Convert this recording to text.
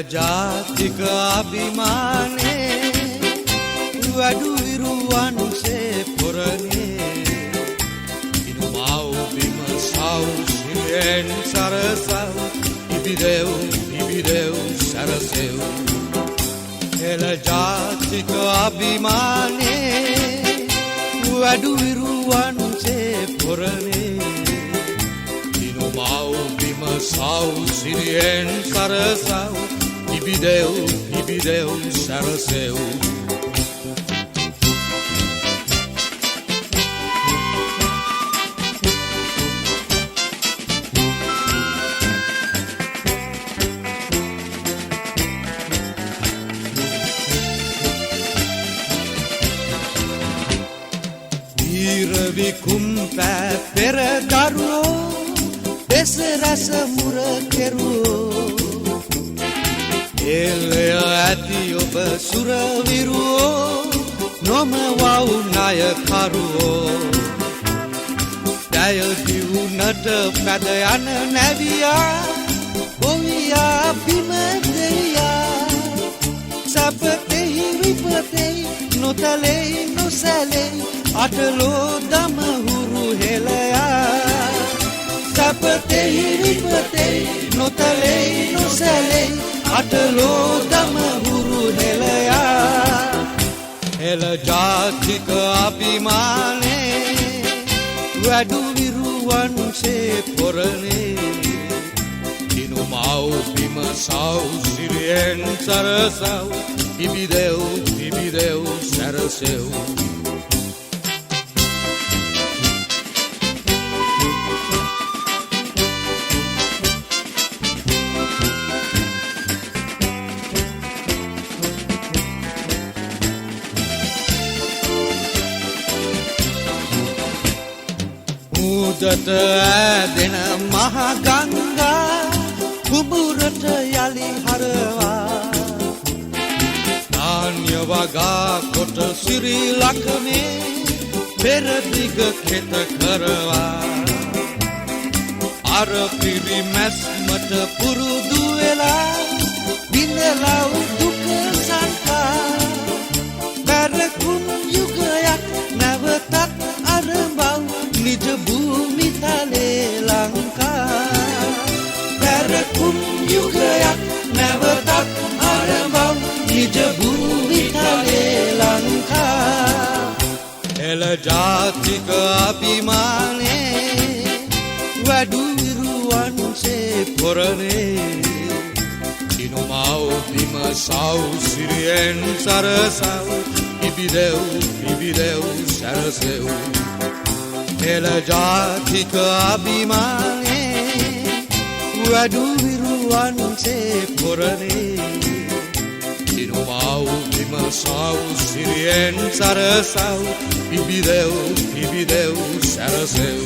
ජාතික අභිමානේ වැඩු විරුවන්සේ පොරනේ ඉනුමාව් බිම සෞසියෙන් සරසව ඉබිදෙව් සරසෙව් එල ජාතික අභිමානේ වැඩු විරුවන්සේ පොරනේ ඉනුමාව් බිම සෞසියෙන් සරසව ඉබිදෙව් සරසෙව් විකුම් පෑ පෙර දරුවෝ දෙස රස මුර කෙරුවෝ එල්ලය ඇති ඔබ සුරවිරුවෝ නොම වව් ණයකරුවෝ දැය දිවුනට පැද යන නැවියා ගොවියා බිම දෙවියා සපතෙහි විපතෙහි නොතලෙහි නොසැලෙහි අටලෝ දම හුරු හෙළයා සපතෙහි විපතෙහි නොතලෙහි නොසැලෙහි අටලෝ දම හුරු හෙළයා එල ජාතික අභිමානේ වැඩු විරුවන්සේ පොරනේ ඉනුමාව් බිම සෞසිරියෙන් සරසව් ඉබිදෙව් සරසෙව් මුදට ඇදෙන මහ ගංගා කුඹුරට යලි හරවා ධාන්‍ය වගා කොට සිරි ලක්මේ පෙරදිග කෙත කරවා අර පිරිමැස්මට පුරුදු වෙලා බිඳලා දුක සංකා බැරකුම් යුගයක් නැවතත් අරඹව නිජ භූමි තලේ ලංකා බැරකුම් යුගයක් නැවතත් අරඹව නිජ භූමි තලේ ලංකා එල ජාතික අභිමානේ වැඩු විරුවන්සේ පොරනේ ඉනුමාව් බිම සෞසිරියෙන් සරසව් ඉබිදෙව් සරසෙව් එල ජාතික අභිමානේ වැඩු විරුවන්සේ පොරනේ ඉනුමාව් බිම සෞසිරියෙන් සරසව් ඉබිදෙව් සරසෙව්